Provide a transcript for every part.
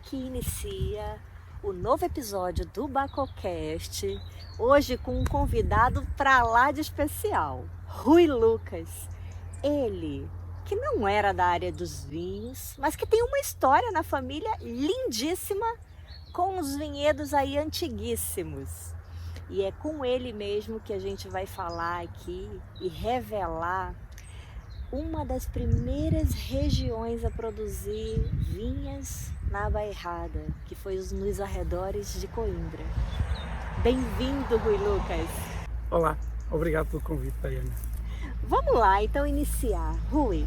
que inicia o novo episódio do Bacocast, hoje com um convidado pra lá de especial, Rui Lucas. Ele, que não era da área dos vinhos, mas que tem uma história na família lindíssima, com os vinhedos aí antiguíssimos. E é com ele mesmo que a gente vai falar aqui e revelar uma das primeiras regiões a produzir vinhas na Bairrada, que foi nos arredores de Coimbra. Bem-vindo, Rui Lucas! Olá, obrigado pelo convite, Diana. Vamos lá, então iniciar. Rui,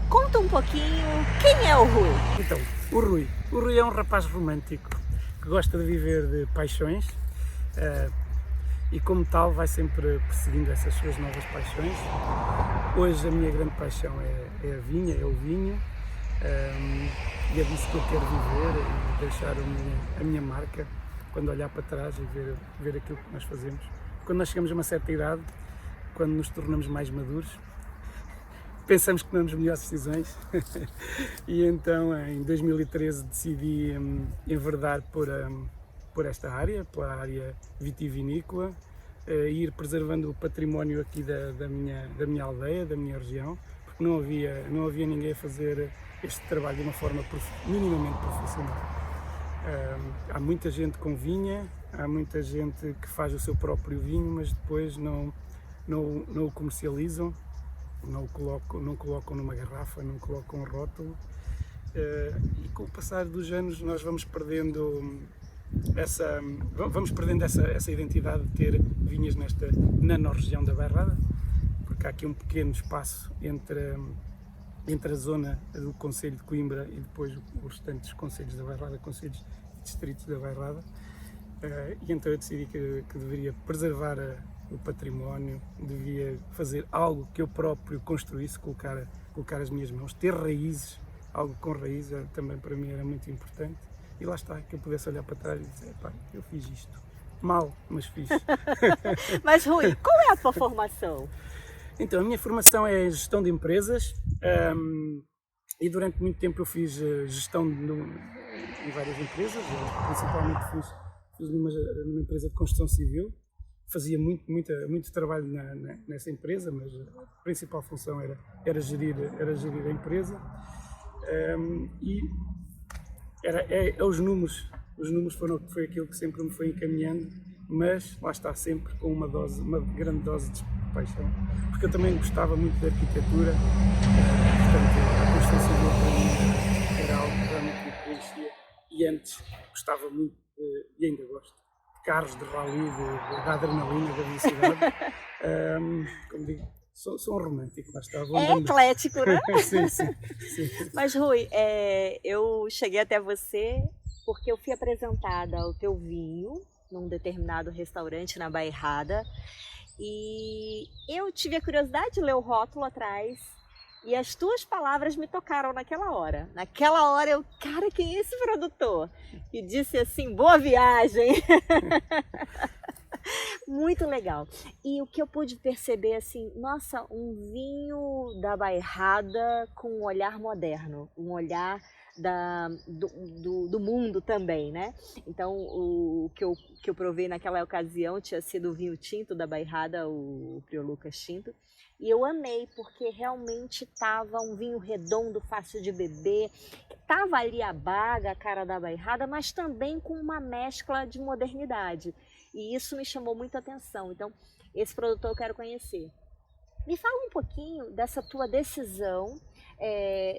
conta um pouquinho quem é o Rui? Então, o Rui é um rapaz romântico que gosta de viver de paixões e como tal vai sempre perseguindo essas suas novas paixões. Hoje a minha grande paixão é a vinha, é o vinho e é disso que eu quero viver e deixar a minha marca quando olhar para trás e ver aquilo que nós fazemos. Quando nós chegamos a uma certa idade, quando nos tornamos mais maduros, pensamos que tomamos melhores decisões e então em 2013 decidi enverdar por esta área, pela área vitivinícola, ir preservando o património aqui da minha aldeia, da minha região, porque não havia ninguém a fazer este trabalho de uma forma minimamente profissional. Há muita gente com vinha, há muita gente que faz o seu próprio vinho, mas depois não o comercializam, não o colocam numa garrafa, não colocam um rótulo, e com o passar dos anos nós vamos perdendo essa identidade de ter vinhas nesta nano-região da Bairrada, porque há aqui um pequeno espaço entre a zona do concelho de Coimbra e depois os restantes concelhos da Bairrada, concelhos e distritos da Bairrada, e então eu decidi que deveria preservar o património, devia fazer algo que eu próprio construísse, colocar as minhas mãos, ter raízes, algo com raízes também para mim era muito importante. E lá está, que eu pudesse olhar para trás e dizer, pá, eu fiz isto. Mal, mas fiz. Mas Rui, qual é a tua formação? Então, a minha formação é gestão de empresas e durante muito tempo eu fiz gestão em várias empresas, principalmente fiz numa empresa de construção civil. Fazia muito trabalho nessa empresa, mas a principal função era gerir a empresa. Os números foi aquilo que sempre me foi encaminhando, mas lá está, sempre com uma grande dose de paixão, porque eu também gostava muito da arquitetura, portanto a construção civil para mim era algo que realmente me preenchia e antes gostava muito e ainda gosto de carros, de rally, da adrenalina, da velocidade, como digo. Sou um romântico, lá está. É eclético, né? Sim. Mas Rui, eu cheguei até você porque eu fui apresentada ao teu vinho num determinado restaurante na Bairrada e eu tive a curiosidade de ler o rótulo atrás e as tuas palavras me tocaram naquela hora. Naquela hora eu, cara, quem é esse produtor? E disse assim, boa viagem! Muito legal. E o que eu pude perceber assim, nossa, um vinho da Bairrada com um olhar moderno, um olhar do mundo também, né? Então o que eu provei naquela ocasião tinha sido o vinho tinto da Bairrada, o Priolucas Tinto. E eu amei, porque realmente estava um vinho redondo, fácil de beber. Estava ali a baga, a cara da Bairrada, mas também com uma mescla de modernidade. E isso me chamou muita atenção. Então, esse produtor eu quero conhecer. Me fala um pouquinho dessa tua decisão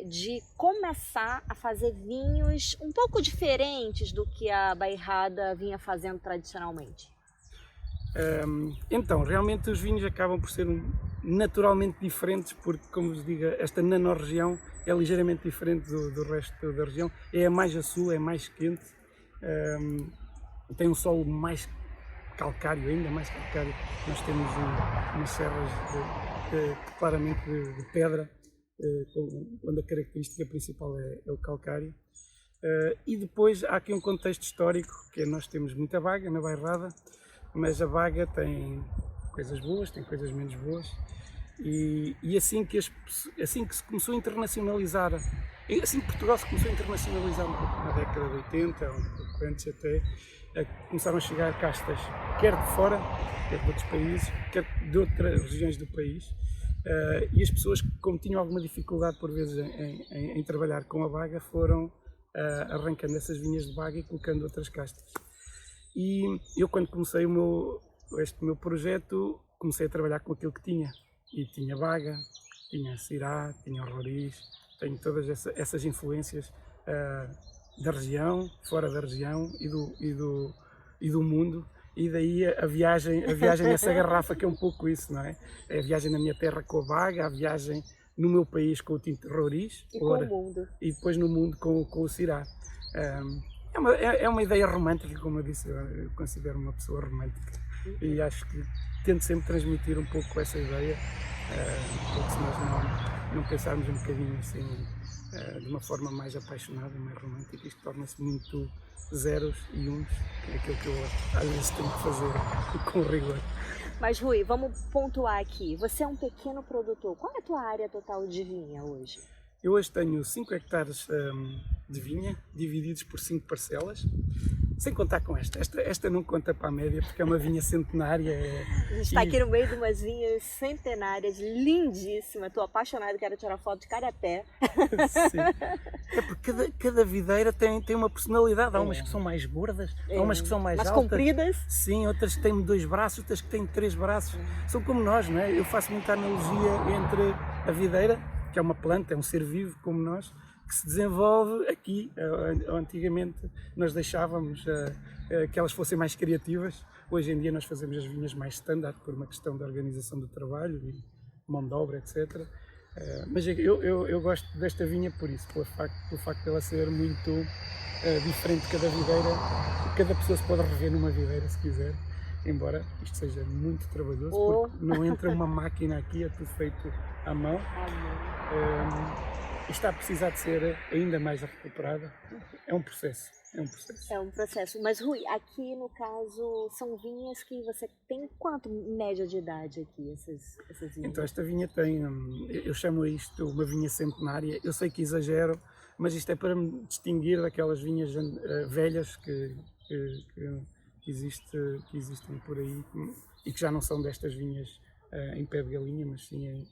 de começar a fazer vinhos um pouco diferentes do que a Bairrada vinha fazendo tradicionalmente. Então, realmente os vinhos acabam por ser naturalmente diferentes, porque, como vos digo, esta nano-região é ligeiramente diferente do resto da região. É a mais a sul, é mais quente, tem um solo mais calcário, ainda mais calcário. Nós temos umas serras claramente de pedra, onde a característica principal é o calcário. E depois há aqui um contexto histórico, que nós temos muita vaga na Bairrada, mas a vaga tem coisas boas, tem coisas menos boas. E assim que se começou a internacionalizar, assim que Portugal se começou a internacionalizar um pouco na década de 80, um pouco antes até, começaram a chegar castas, quer de fora, quer de outros países, quer de outras regiões do país, e as pessoas, como tinham alguma dificuldade por vezes em trabalhar com a baga, foram arrancando essas vinhas de baga e colocando outras castas. E eu, quando comecei este meu projeto, comecei a trabalhar com aquilo que tinha. E tinha baga, tinha Syrah, tinha Roriz, tenho todas essas influências da região, fora da região e do mundo. E daí a viagem nessa garrafa, que é um pouco isso, não é? É a viagem na minha terra com a baga, a viagem no meu país com o tinto Roriz. E com o mundo. E depois no mundo com o Syrah. É uma ideia romântica, como eu disse, eu considero uma pessoa romântica. E acho que tento sempre transmitir um pouco essa ideia, porque se nós não pensarmos um bocadinho assim, de uma forma mais apaixonada, mais romântica, isto torna-se muito zeros e uns, que é aquilo que eu às vezes tenho que fazer com rigor. Mas Rui, vamos pontuar aqui, você é um pequeno produtor, qual é a tua área total de vinha hoje? Eu hoje tenho 5 hectares de vinha, divididos por 5 parcelas, sem contar com esta. Esta não conta para a média, porque é uma vinha centenária. A gente está aqui no meio de umas vinhas centenárias, lindíssima. Estou apaixonada, quero tirar foto de cada pé. Sim. É porque cada videira tem uma personalidade. Há umas que são mais gordas, há umas que são mais altas. Compridas. Sim, outras que têm 2 braços, outras que têm 3 braços. São como nós, não é? Eu faço muita analogia entre a videira, que é uma planta, é um ser vivo como nós, que se desenvolve aqui. Antigamente nós deixávamos que elas fossem mais criativas. Hoje em dia nós fazemos as vinhas mais standard por uma questão da organização do trabalho e mão de obra, etc. Mas eu gosto desta vinha por isso, pelo facto de ela ser muito diferente de cada videira. Cada pessoa se pode rever numa videira se quiser, embora isto seja muito trabalhoso, porque não entra uma máquina aqui, é tudo feito à mão. Está a precisar de ser ainda mais recuperada. É um processo. É um processo. Mas Rui, aqui no caso são vinhas que você tem quanto média de idade aqui, essas vinhas? Então esta vinha tem, eu chamo isto uma vinha centenária. Eu sei que exagero, mas isto é para me distinguir daquelas vinhas velhas que existem por aí e que já não são destas vinhas em pé de galinha, mas sim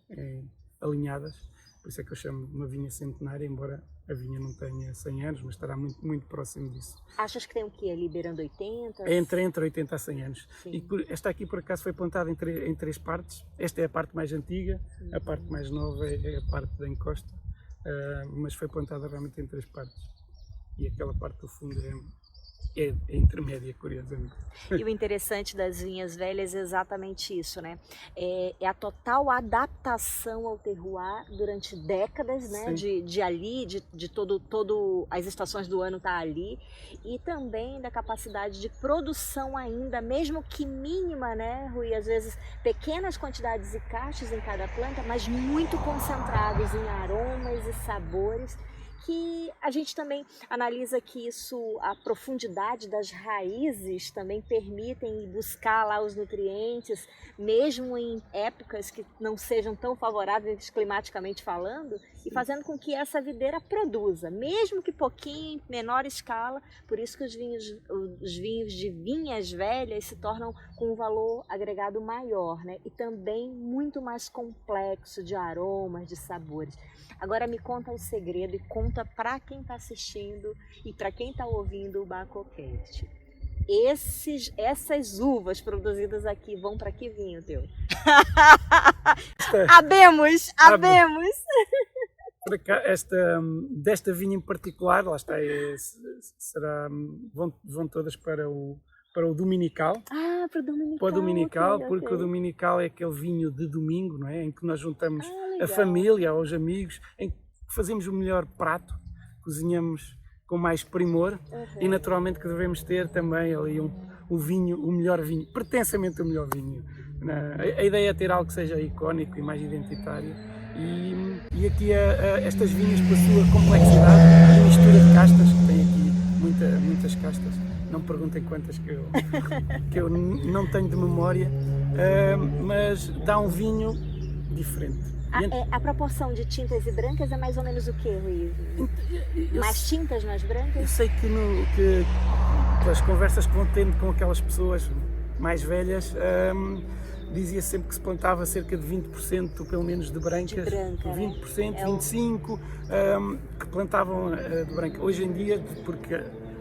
alinhadas. Por isso é que eu chamo uma vinha centenária, embora a vinha não tenha 100 anos, mas estará muito, muito próximo disso. Achas que tem o quê? Ali beirando 80? É entre 80 a 100 anos. Sim. E esta aqui, por acaso, foi plantada em 3 partes. Esta é a parte mais antiga, a parte mais nova é a parte da encosta, mas foi plantada realmente em 3 partes. E aquela parte do fundo é intermédia, curiosamente. E o interessante das vinhas velhas é exatamente isso, né? É a total adaptação ao terroir durante décadas, né? De todo as estações do ano tá ali, e também da capacidade de produção ainda, mesmo que mínima, né, Rui? Às vezes pequenas quantidades e caixas em cada planta, mas muito concentrados em aromas e sabores, que a gente também analisa que isso, a profundidade das raízes também permitem buscar lá os nutrientes, mesmo em épocas que não sejam tão favoráveis climaticamente falando, e fazendo com que essa videira produza, mesmo que pouquinho, em menor escala. Por isso que os vinhos de vinhas velhas se tornam com um valor agregado maior, né? E também muito mais complexo de aromas, de sabores. Agora me conta o segredo e conta para quem está assistindo e para quem está ouvindo o Bacocast. Essas uvas produzidas aqui vão para que vinho teu? Abemos! Desta vinha em particular, lá está, vão todas para o Dominical. Para o Dominical. Para o Dominical, okay, porque o Dominical é aquele vinho de domingo, não é? Em que nós juntamos a legal. família, os amigos, em que fazemos o melhor prato, cozinhamos com mais primor e naturalmente que devemos ter também ali o melhor vinho, pretensamente o melhor vinho. A ideia é ter algo que seja icónico e mais identitário. E aqui estas vinhas, com a sua complexidade e mistura de castas, que tem aqui muitas castas, não me perguntem quantas que eu não tenho de memória, mas dá um vinho diferente. A proporção de tintas e brancas é mais ou menos o quê, Rui? Mais tintas, mais brancas? Eu sei que pelas conversas que vão tendo com aquelas pessoas mais velhas, dizia sempre que se plantava cerca de 20% pelo menos de brancas, de branca, 20%, né? 25% que plantavam de branca. Hoje em dia, porque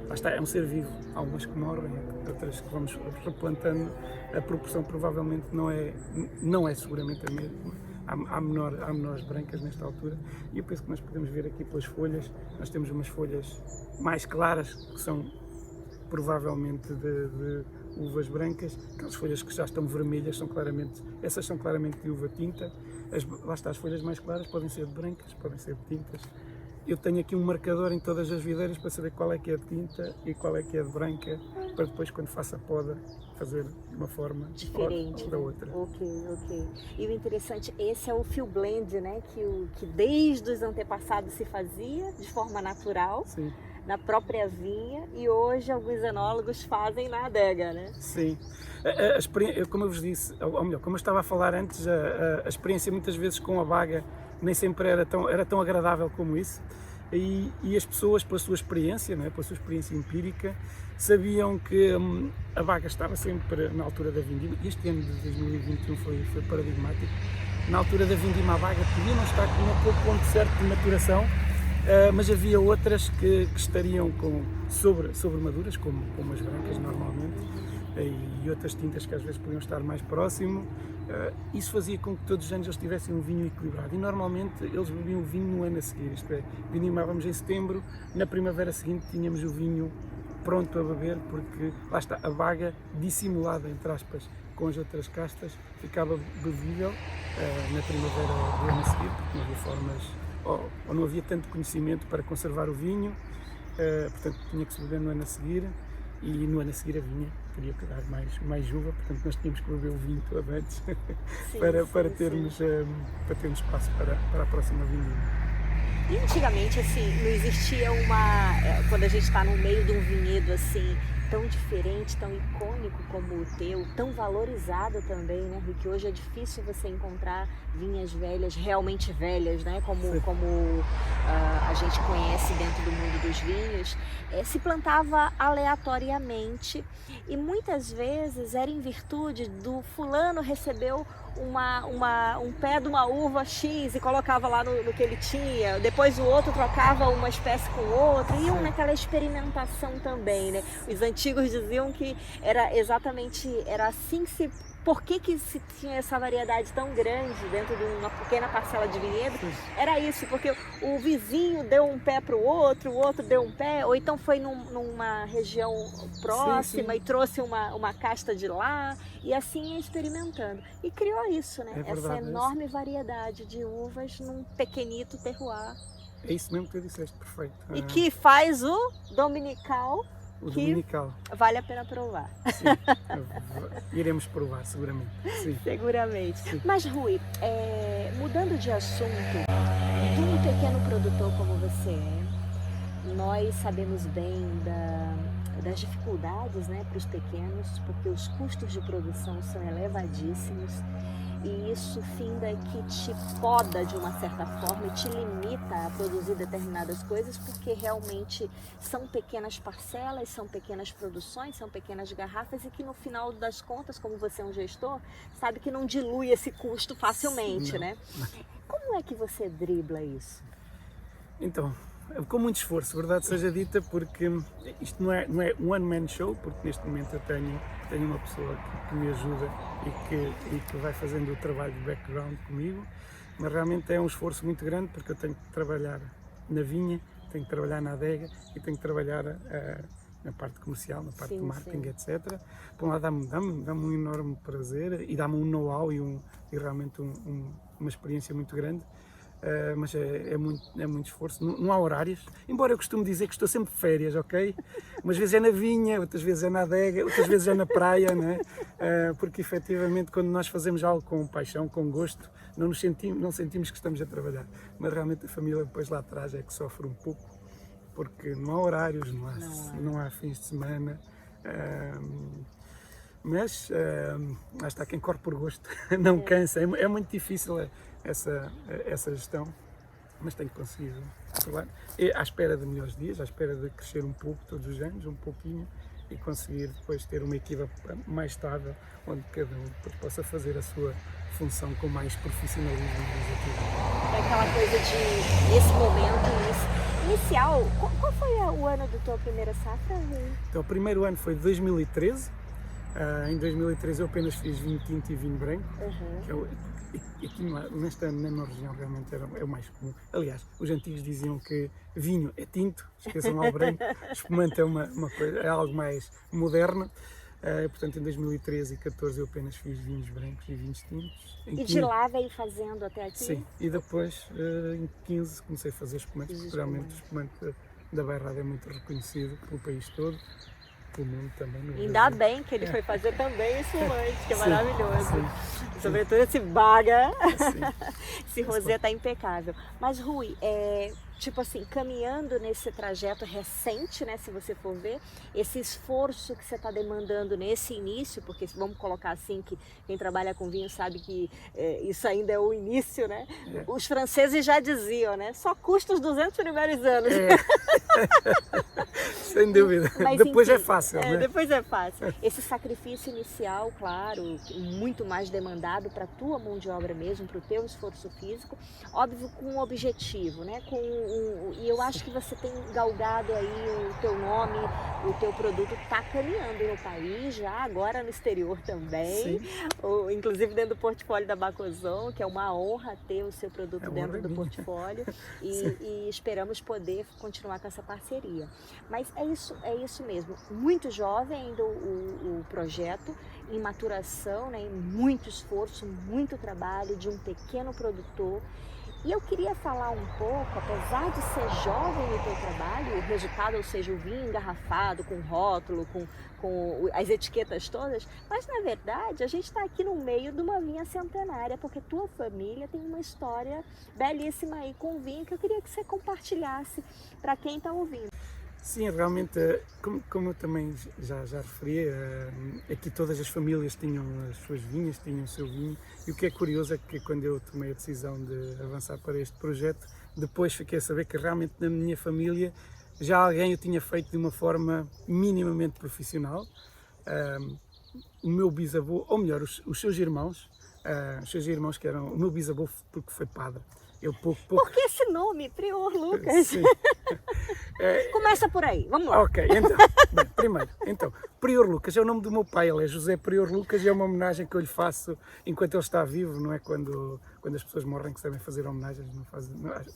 lá está, é um ser vivo, há algumas que morrem, outras que vamos replantando, a proporção provavelmente não é seguramente a mesma. Há menores brancas nesta altura, e eu penso que nós podemos ver aqui pelas folhas, nós temos umas folhas mais claras, que são provavelmente de uvas brancas, aquelas folhas que já estão vermelhas, essas são claramente de uva tinta, lá está, as folhas mais claras podem ser de brancas, podem ser de tintas. Eu tenho aqui um marcador em todas as videiras para saber qual é que é de tinta e qual é que é de branca, para depois, quando faço a poda, fazer de uma forma diferente ou da outra. Ok. E o interessante, esse é o field blend, né? Que desde os antepassados se fazia de forma natural. Sim. Na própria vinha, e hoje alguns enólogos fazem na adega, né? Sim. Como eu vos disse, ou melhor, como eu estava a falar antes, a experiência muitas vezes com a baga nem sempre era tão agradável como isso, e as pessoas, pela sua experiência, né, pela sua experiência empírica, sabiam que a baga estava sempre na altura da vindima. Este ano de 2021 foi paradigmático. Na altura da vindima, a baga podia não estar com aquele ponto certo de maturação, mas havia outras que estariam sobre maduras, como as brancas normalmente, e outras tintas que às vezes podiam estar mais próximo. Isso fazia com que todos os anos eles tivessem um vinho equilibrado, e normalmente eles bebiam o vinho no ano a seguir, isto é, vindimávamos em setembro, na primavera seguinte tínhamos o vinho pronto a beber, porque lá está, a baga dissimulada, entre aspas, com as outras castas, ficava bebível na primavera do ano a seguir, porque não havia formas, ou não havia tanto conhecimento para conservar o vinho, portanto tinha que se beber no ano a seguir, e no ano a seguir a vinha teria que dar mais uva, portanto nós tínhamos que beber o vinho todo antes para termos espaço para a próxima vindima. E antigamente, assim, não existia quando a gente está no meio de um vinhedo assim, tão diferente, tão icônico como o teu, tão valorizado também, né, Rui? Que hoje é difícil você encontrar vinhas velhas, realmente velhas, né, como a gente conhece dentro do mundo dos vinhos. Se plantava aleatoriamente, e muitas vezes era em virtude do fulano recebeu um pé de uma uva X e colocava lá no que ele tinha, depois o outro trocava uma espécie com outra, iam naquela experimentação também, né? Os antigos diziam que era assim que se... Por que se tinha essa variedade tão grande dentro de uma pequena parcela de vinhedo? Era isso, porque o vizinho deu um pé para o outro deu um pé, ou então foi numa região próxima e trouxe uma casta de lá, e assim ia experimentando. E criou isso, né? Essa enorme variedade de uvas num pequenito terroir. É isso mesmo que tu disseste, perfeito. E que faz o dominical. Dominical. Vale a pena provar. Sim, iremos provar, seguramente. Sim. Seguramente. Sim. Mas, Rui, mudando de assunto, de um pequeno produtor como você nós sabemos bem das dificuldades, né, para os pequenos, porque os custos de produção são elevadíssimos. E isso finda que te poda de uma certa forma e te limita a produzir determinadas coisas, porque realmente são pequenas parcelas, são pequenas produções, são pequenas garrafas, e que no final das contas, como você é um gestor, sabe que não dilui esse custo facilmente, não, né? Não. Como é que você dribla isso? Então, com muito esforço, verdade seja dita, porque isto não é um one-man show, porque neste momento eu tenho uma pessoa que me ajuda e que vai fazendo o trabalho de background comigo, mas realmente é um esforço muito grande, porque eu tenho que trabalhar na vinha, tenho que trabalhar na adega e tenho que trabalhar na parte comercial, na parte de marketing, etc. Por um lado dá-me um enorme prazer e dá-me um know-how e realmente uma experiência muito grande. Mas é muito esforço, não há horários, embora eu costume dizer que estou sempre de férias, ok? Umas vezes é na vinha, outras vezes é na adega, outras vezes é na praia, né? Porque efetivamente quando nós fazemos algo com paixão, com gosto, não sentimos que estamos a trabalhar, mas realmente a família depois lá atrás é que sofre um pouco, porque não há horários, não há fins de semana. Mas lá está, quem corre por gosto não cansa. É muito difícil essa gestão, mas tenho conseguido controlar. E à espera de melhores dias, à espera de crescer um pouco todos os anos, um pouquinho, e conseguir depois ter uma equipa mais estável, onde cada um depois possa fazer a sua função com mais profissionalismo. É aquela coisa de, nesse momento inicial, qual foi o ano da tua primeira safra? Então, o primeiro ano foi 2013. Em 2013 eu apenas fiz vinho tinto e vinho branco, que aqui na minha região realmente é o mais comum. Aliás, os antigos diziam que vinho é tinto, esqueçam lá o branco, espumante é uma coisa, é algo mais moderno. Portanto, em 2013 e 2014 eu apenas fiz vinhos brancos e vinhos tintos. E de lá veio fazendo até aqui? Sim, e depois em 15 comecei a fazer espumantes, porque realmente o espumante da Bairrada é muito reconhecido pelo país todo. Pelo mundo também. Ainda bem que ele foi fazer também esse espumante, que é maravilhoso. Sim. Sobretudo esse baga, esse rosé tá impecável. Mas Rui, tipo assim, caminhando nesse trajeto recente, né, se você for ver, esse esforço que você está demandando nesse início, porque vamos colocar assim, que quem trabalha com vinho sabe que isso ainda é o início, né? Os franceses já diziam, né? Só custa os 200 primeiros anos. Sem dúvida. Mas, depois enfim, é fácil, né? Depois é fácil. Esse sacrifício inicial, claro, muito mais demandado para a tua mão de obra mesmo, para o teu esforço físico, óbvio com um objetivo, né? E eu acho que você tem galgado aí o teu nome, o teu produto está caminhando no país já, agora no exterior também, inclusive dentro do portfólio da Bacozon, que é uma honra ter o seu produto dentro do portfólio e esperamos poder continuar com essa parceria. Mas é isso mesmo, muito jovem ainda o projeto, em maturação, né, em muito esforço, muito trabalho de um pequeno produtor. E eu queria falar um pouco, apesar de ser jovem o teu trabalho, o resultado, ou seja, o vinho engarrafado, com rótulo, com as etiquetas todas, mas na verdade a gente está aqui no meio de uma vinha centenária, porque tua família tem uma história belíssima aí com o vinho que eu queria que você compartilhasse para quem está ouvindo. Sim, realmente, como eu também já referi, aqui todas as famílias tinham as suas vinhas, tinham o seu vinho, e o que é curioso é que quando eu tomei a decisão de avançar para este projeto, depois fiquei a saber que realmente na minha família já alguém o tinha feito de uma forma minimamente profissional. O meu bisavô, ou melhor, os seus irmãos que eram, o meu bisavô porque foi padre. Por que esse nome, Prior Lucas? Sim. Começa por aí, vamos lá. Ok, então, primeiro, Prior Lucas é o nome do meu pai, ele é José Prior Lucas e é uma homenagem que eu lhe faço enquanto ele está vivo, não é quando as pessoas morrem que sabem fazer homenagens,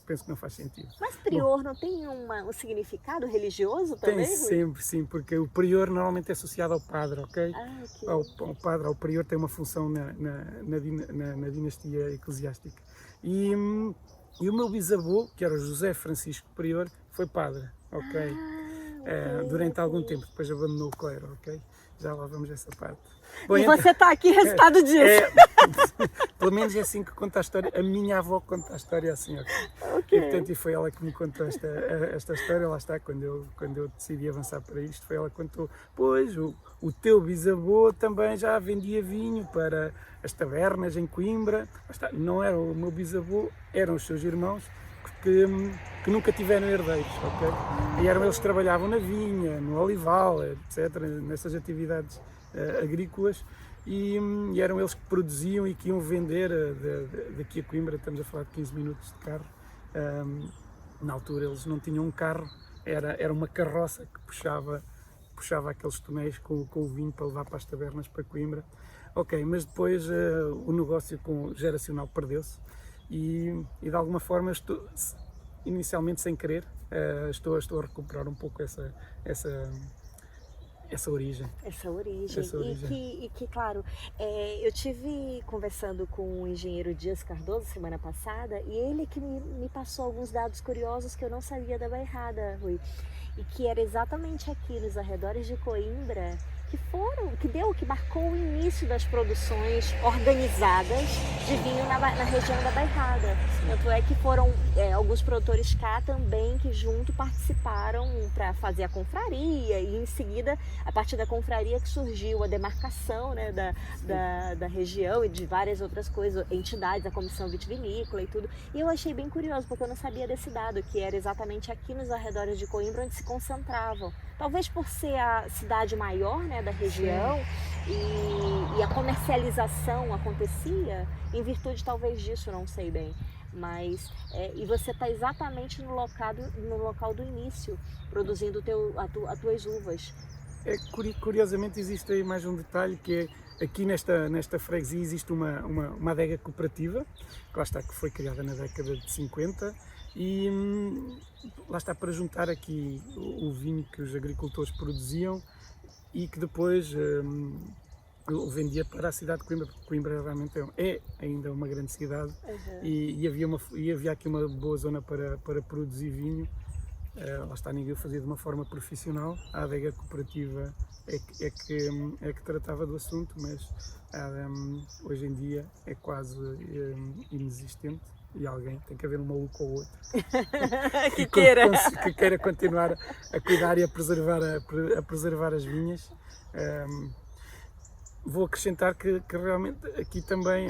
penso que não faz sentido. Mas Prior não tem um significado religioso também? Tem sempre, sim, porque o Prior normalmente é associado ao padre, ok? Okay. Ao Prior tem uma função na dinastia eclesiástica. E o meu bisavô, que era o José Francisco Prior, foi padre, ok? Durante algum tempo, depois abandonou o clero, ok? Já lá vamos a essa parte. Bom, e você está aqui resultado disso. Pelo menos é assim que conta a história. A minha avó conta a história assim, ok? E portanto foi ela que me contou esta história, lá está, quando eu decidi avançar para isto, foi ela que contou. Pois, o teu bisavô também já vendia vinho para as tabernas em Coimbra. Está, não era o meu bisavô, eram os seus irmãos que nunca tiveram herdeiros, ok? E eram eles que trabalhavam na vinha, no olival, etc., nessas atividades agrícolas, e eram eles que produziam e que iam vender daqui a Coimbra, estamos a falar de 15 minutos de carro. Na altura eles não tinham um carro, era uma carroça que puxava aqueles tonéis com o vinho para levar para as tabernas para Coimbra. Ok, mas depois o negócio geracional perdeu-se e de alguma forma, inicialmente sem querer, estou a recuperar um pouco essa origem. Essa origem. E que, claro, eu tive conversando com o engenheiro Dias Cardoso semana passada e ele que me passou alguns dados curiosos que eu não sabia da Bairrada, Rui. e que era exatamente aqui nos arredores de Coimbra que marcou o início das produções organizadas de vinho na região da Bairrada. Tanto é que foram alguns produtores cá também que junto participaram para fazer a confraria, e em seguida, a partir da confraria que surgiu a demarcação, né, da região e de várias outras coisas, entidades, a comissão vitivinícola e tudo. E eu achei bem curioso, porque eu não sabia desse dado, que era exatamente aqui nos arredores de Coimbra onde se concentravam. Talvez por ser a cidade maior, né, da região, e a comercialização acontecia em virtude talvez disso, não sei bem. Mas, e você está exatamente no local do início, produzindo as tuas uvas. Curiosamente existe aí mais um detalhe, que é aqui nesta freguesia existe uma adega cooperativa, que lá está, que foi criada na década de 50, e lá está, para juntar aqui o vinho que os agricultores produziam e que depois vendia para a cidade de Coimbra, porque Coimbra realmente é ainda uma grande cidade. Uhum. e havia aqui uma boa zona para produzir vinho. Lá está, ninguém o fazia de uma forma profissional. A adega cooperativa é que tratava do assunto, mas hoje em dia é quase inexistente, e alguém tem que haver um maluco ou outro que queira continuar a cuidar e a preservar as vinhas. Vou acrescentar que realmente aqui também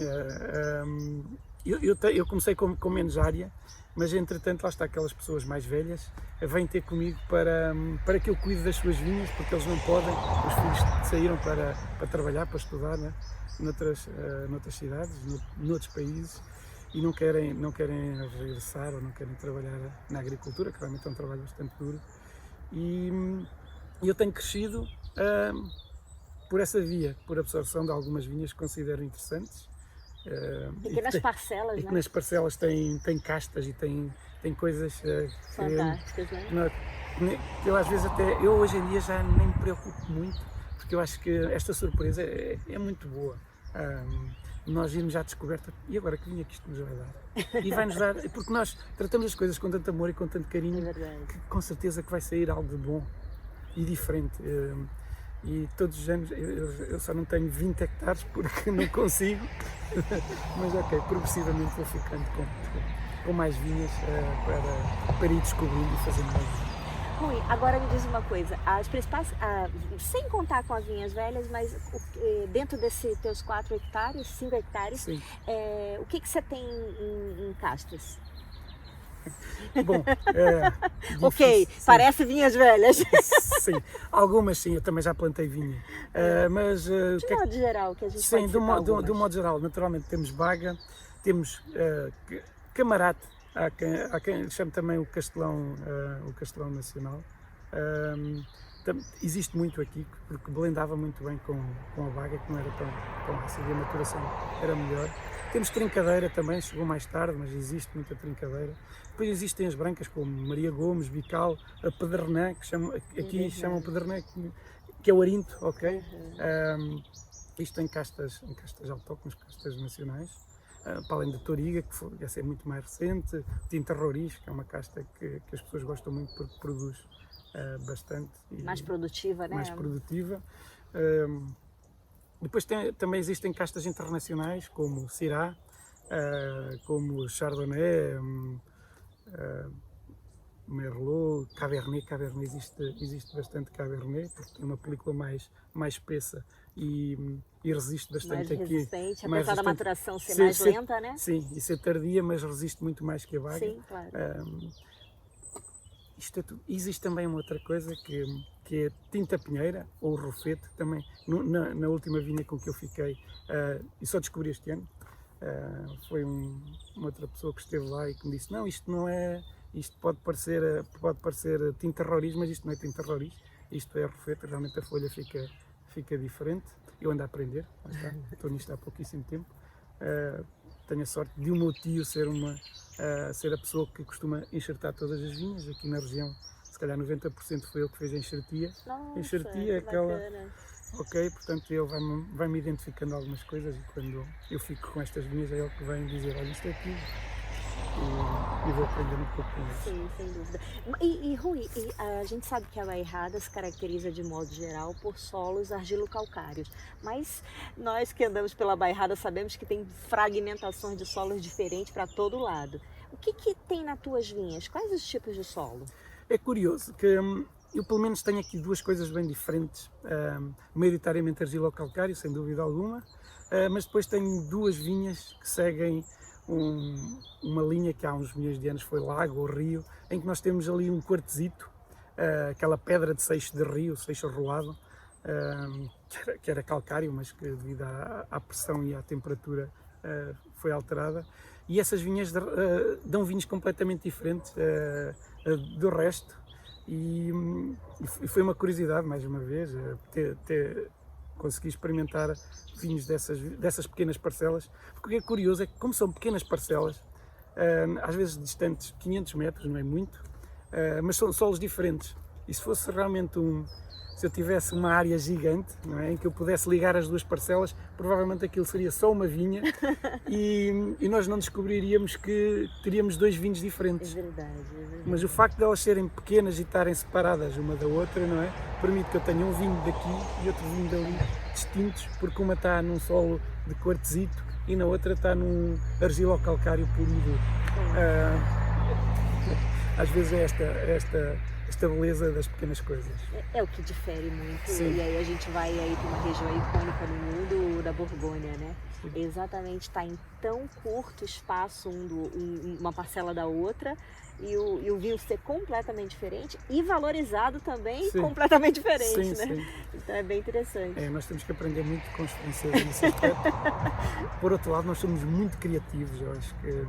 eu comecei com menos área, mas entretanto lá está, aquelas pessoas mais velhas vêm ter comigo para que eu cuide das suas vinhas, porque eles não podem, os filhos saíram para trabalhar, para estudar, né, noutras cidades, noutros países, e não querem regressar ou não querem trabalhar na agricultura, que realmente é um trabalho bastante duro, e eu tenho crescido por essa via, por absorção de algumas vinhas que considero interessantes. Pequenas parcelas, e que né? nas parcelas tem castas e tem coisas fantásticas, né? Que eu às vezes eu hoje em dia já nem me preocupo muito, porque eu acho que esta surpresa é muito boa. Nós irmos à descoberta, e agora que vinha que isto nos vai dar? E vai-nos dar, porque nós tratamos as coisas com tanto amor e com tanto carinho, que com certeza que vai sair algo de bom e diferente. E todos os anos, eu só não tenho 20 hectares porque não consigo, mas ok, progressivamente vou ficando com mais vinhas para ir descobrindo e fazendo mais vinhos. Rui, agora me diz uma coisa, as principais, sem contar com as vinhas velhas, mas dentro desses teus 4 hectares, 5 hectares, o que você tem em castas? Bom, ok, parece vinhas velhas. Sim, algumas sim, eu também já plantei vinha. Mas de modo geral, que a gente pode citar do modo geral, naturalmente temos baga, temos camarate, há quem lhe chame também o castelão nacional. Existe muito aqui, porque blendava muito bem com a baga, que não era tão ácida, e a maturação era melhor. Temos trincadeira também, chegou mais tarde, mas existe muita trincadeira. Depois existem as brancas, como Maria Gomes, Bical, a Pedernã, que aqui chamam Pedernã, que é o Arinto, ok? Isto em castas autóctones, castas nacionais. Para além da Toriga, que essa é muito mais recente, Tinta Roriz, que é uma casta que as pessoas gostam muito porque produz bastante. Mais produtiva, né? Mais produtiva. Depois também existem castas internacionais, como Syrah, como Chardonnay, Merlot, Cabernet. Existe bastante Cabernet, porque tem uma película mais espessa e resiste bastante mais aqui. Resistente, apesar da maturação ser mais lenta, né? Sim, e ser tardia, mas resiste muito mais que a baga. Sim, claro. Isto é tudo. Existe também uma outra coisa que é tinta pinheira, ou rofete, também na última vinha com que eu fiquei, e só descobri este ano. Foi uma outra pessoa que esteve lá e que me disse: não, isto pode parecer tinta roriz, mas isto não é tinta roriz, isto é rofete, realmente a folha fica diferente. Eu ando a aprender, lá está, estou nisto há pouquíssimo tempo. Tenho a sorte de o meu tio ser a pessoa que costuma enxertar todas as vinhas aqui na região. Se calhar 90% foi ele que fez a enxertia. Nossa, enxertia aquela. Bacana. Ok, portanto ele vai-me identificando algumas coisas, e quando eu fico com estas vinhas é ele que vem dizer: olha, isto é aqui. e vou aprendendo um pouco com eles. Sim, sem dúvida. Rui, a gente sabe que a Bairrada se caracteriza de modo geral por solos argilo-calcários, mas nós que andamos pela Bairrada sabemos que tem fragmentações de solos diferentes para todo lado. O que tem nas tuas vinhas? Quais os tipos de solo? É curioso que eu pelo menos tenho aqui duas coisas bem diferentes, maioritariamente argilo-calcário, sem dúvida alguma, mas depois tenho duas vinhas que seguem uma linha que há uns milhões de anos foi lago ou rio, em que nós temos ali um quartzito, aquela pedra de seixo de rio, seixo rolado, que era calcário, mas que devido à pressão e à temperatura foi alterada. E essas vinhas dão vinhos completamente diferentes do resto. E foi uma curiosidade, mais uma vez, ter consegui experimentar vinhos dessas pequenas parcelas, porque o que é curioso é que, como são pequenas parcelas, às vezes distantes 500 metros, não é muito, mas são solos diferentes. E se fosse realmente se eu tivesse uma área gigante, não é, em que eu pudesse ligar as duas parcelas, provavelmente aquilo seria só uma vinha e nós não descobriríamos que teríamos dois vinhos diferentes. É verdade, é verdade. Mas o facto de elas serem pequenas e estarem separadas uma da outra, não é, permite que eu tenha um vinho daqui e outro vinho dali, distintos, porque uma está num solo de quartzito e na outra está num argilo-calcário polido. Às vezes é esta beleza das pequenas coisas. É o que difere muito. Sim. E aí a gente vai aí para uma região icônica no mundo, da Borgonha, né? Sim. Exatamente, está em tão curto espaço uma parcela da outra e o vinho ser completamente diferente e valorizado também Sim. completamente diferente, Sim, né? sim. Então é bem interessante. Nós temos que aprender muito com os franceses nesse aspecto. Por outro lado, nós somos muito criativos. Eu acho que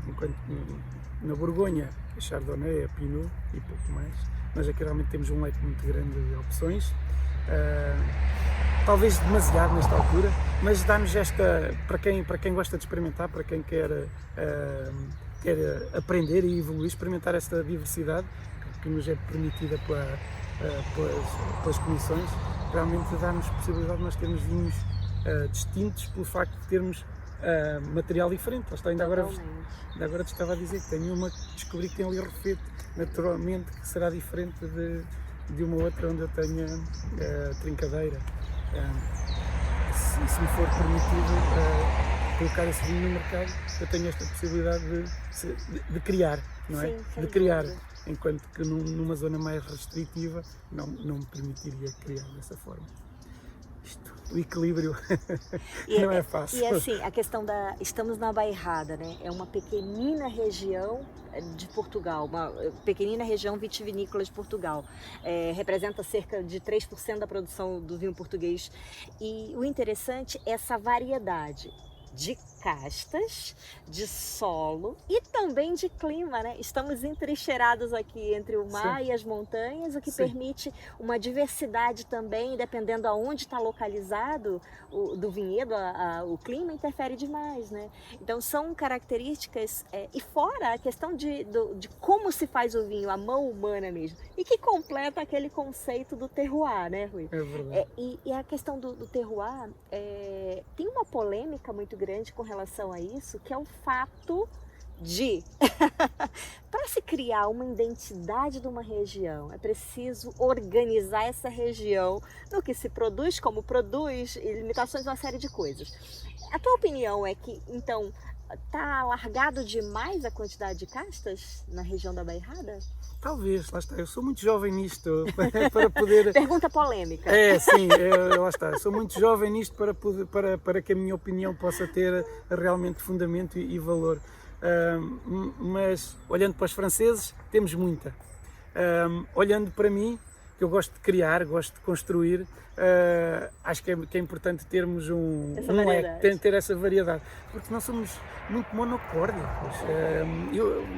enquanto na Borgonha é Chardonnay, é Pinot e pouco mais, nós aqui realmente temos um leque muito grande de opções, talvez demasiado nesta altura, mas dá-nos para quem gosta de experimentar, para quem quer aprender e evoluir, experimentar esta diversidade que nos é permitida pelas comissões, realmente dá-nos possibilidade de nós termos vinhos distintos pelo facto de termos material diferente. Ainda agora te estava a dizer que tenho uma que descobri que tem ali refeito, naturalmente que será diferente de uma outra onde eu tenha trincadeira. Se me for permitido colocar esse vinho no mercado, eu tenho esta possibilidade de criar, não é? Sim, de criar, enquanto que numa zona mais restritiva não me permitiria criar dessa forma. O equilíbrio não é fácil. E assim, a questão estamos na Bairrada, né? É uma pequenina região de Portugal, uma pequenina região vitivinícola de Portugal. Representa cerca de 3% da produção do vinho português. E o interessante é essa variedade de castas, de solo e também de clima, né? Estamos entrincheirados aqui entre o mar Sim. e as montanhas, o que Sim. permite uma diversidade também, dependendo aonde está localizado do vinhedo, o clima interfere demais, né? Então são características, e fora a questão de como se faz o vinho, a mão humana mesmo, e que completa aquele conceito do terroir, né, Rui? É verdade. E a questão do terroir, tem uma polêmica muito grande com relação a isso, que é o fato de, para se criar uma identidade de uma região, é preciso organizar essa região no que se produz, como produz, e limitações de uma série de coisas. A tua opinião é que, então, está alargado demais a quantidade de castas na região da Bairrada? Talvez, lá está, eu sou muito jovem nisto para poder... Pergunta polêmica. Sim, lá está, eu sou muito jovem nisto para que a minha opinião possa ter realmente fundamento e valor. Mas, olhando para os franceses, temos muita. Olhando para mim, que eu gosto de criar, gosto de construir, acho que é importante termos ter essa variedade, porque nós somos muito monocórdicos.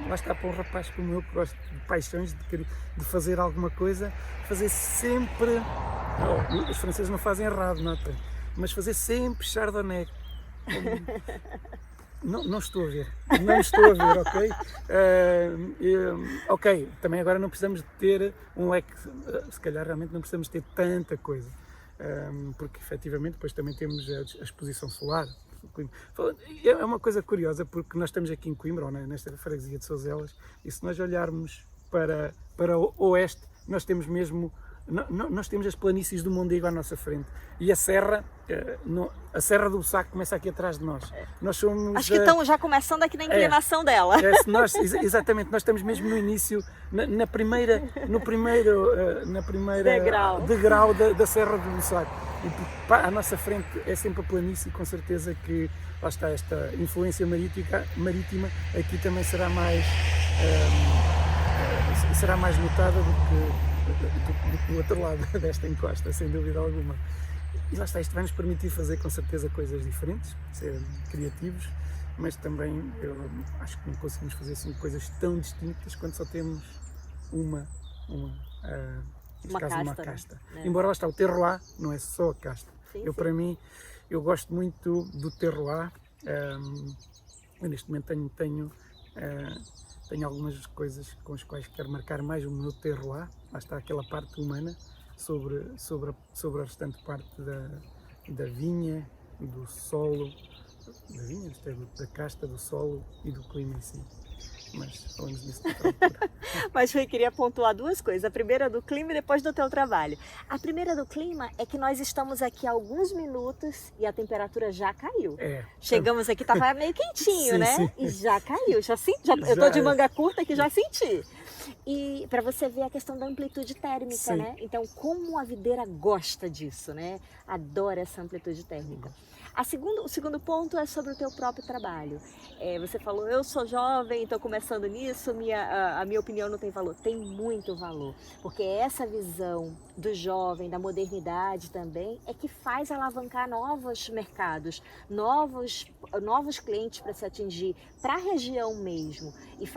Lá está, para um rapaz como eu, que gosto de paixões, de fazer alguma coisa, fazer sempre, os franceses não fazem errado, notem, mas fazer sempre Chardonnay. Não estou a ver, ok? Ok, também agora não precisamos de ter um leque, se calhar realmente não precisamos ter tanta coisa, porque efetivamente depois também temos a exposição solar, Coimbra. É uma coisa curiosa, porque nós estamos aqui em Coimbra, ou nesta freguesia de Souselas, e se nós olharmos para o oeste, nós temos mesmo, nós temos as planícies do Mondego à nossa frente, e a serra do Bussaco começa aqui atrás de nós. Nós somos... Acho que estão já começando aqui na inclinação dela. Exatamente, nós estamos mesmo no início, no primeiro degrau da Serra do Bussaco. E à nossa frente é sempre a planície, com certeza que lá está esta influência marítima aqui também será mais notada do que do outro lado desta encosta, sem dúvida alguma. E lá está, isto vai nos permitir fazer com certeza coisas diferentes, ser criativos, mas também eu acho que não conseguimos fazer assim coisas tão distintas quando só temos uma casta. Né? Embora lá está, o terroir não é só a casta. Sim. Para mim, eu gosto muito do terroir. Eu neste momento tenho algumas coisas com as quais quero marcar mais o meu terroir. Lá está aquela parte humana sobre a restante parte da vinha, do solo, da vinha, da casta, do solo e do clima em si. Mas falamos disso noutra altura. Mas eu queria pontuar duas coisas. A primeira do clima e depois do teu trabalho. A primeira do clima é que nós estamos aqui há alguns minutos e a temperatura já caiu. Chegamos aqui, estava meio quentinho, sim, né? Sim. E já caiu, eu tô de manga curta que já senti. E para você ver a questão da amplitude térmica, sim. né? Então, como a videira gosta disso, né? Adora essa amplitude térmica. O segundo ponto é sobre o teu próprio trabalho. Você falou, eu sou jovem, estou começando nisso, a minha opinião não tem valor. Tem muito valor, porque essa visão do jovem, da modernidade também, é que faz alavancar novos mercados, novos clientes para se atingir, para a região mesmo. E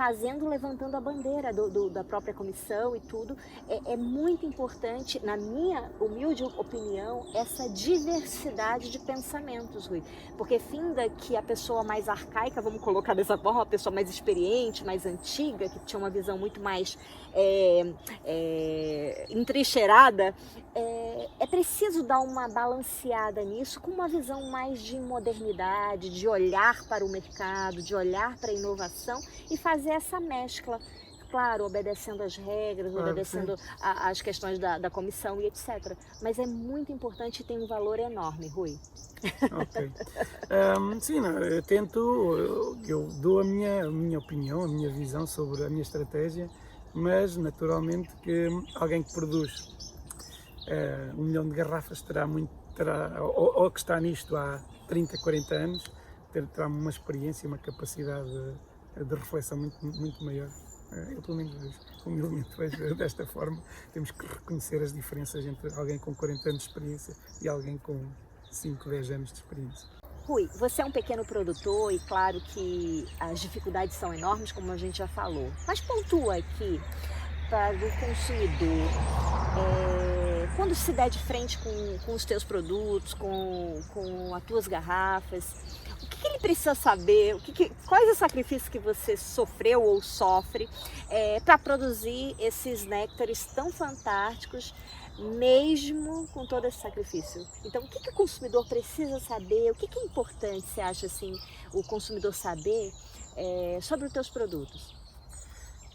levantando a bandeira da própria comissão e tudo. É muito importante, na minha humilde opinião, essa diversidade de pensamentos. Rui, porque finda que a pessoa mais arcaica, vamos colocar dessa forma, a pessoa mais experiente, mais antiga, que tinha uma visão muito mais entrincheirada, é preciso dar uma balanceada nisso, com uma visão mais de modernidade, de olhar para o mercado, de olhar para a inovação e fazer essa mescla. Claro, obedecendo as regras, obedecendo as questões da comissão e etc. Mas é muito importante e tem um valor enorme, Rui. Ok. Sim, eu dou a minha opinião, a minha visão sobre a minha estratégia, mas naturalmente que alguém que produz 1 milhão de garrafas ou que está nisto há 30, 40 anos, terá uma experiência, uma capacidade de reflexão muito maior. Eu pelo menos humildemente vejo desta forma. Temos que reconhecer as diferenças entre alguém com 40 anos de experiência e alguém com 5, 10 anos de experiência. Rui, você é um pequeno produtor e claro que as dificuldades são enormes, como a gente já falou. Mas pontua aqui para o consumidor, quando se der de frente com os teus produtos, com as tuas garrafas, o que ele precisa saber, quais os sacrifícios que você sofreu ou sofre para produzir esses néctares tão fantásticos, mesmo com todo esse sacrifício? Então, o que o consumidor precisa saber, o que é importante, você acha assim, o consumidor saber sobre os teus produtos?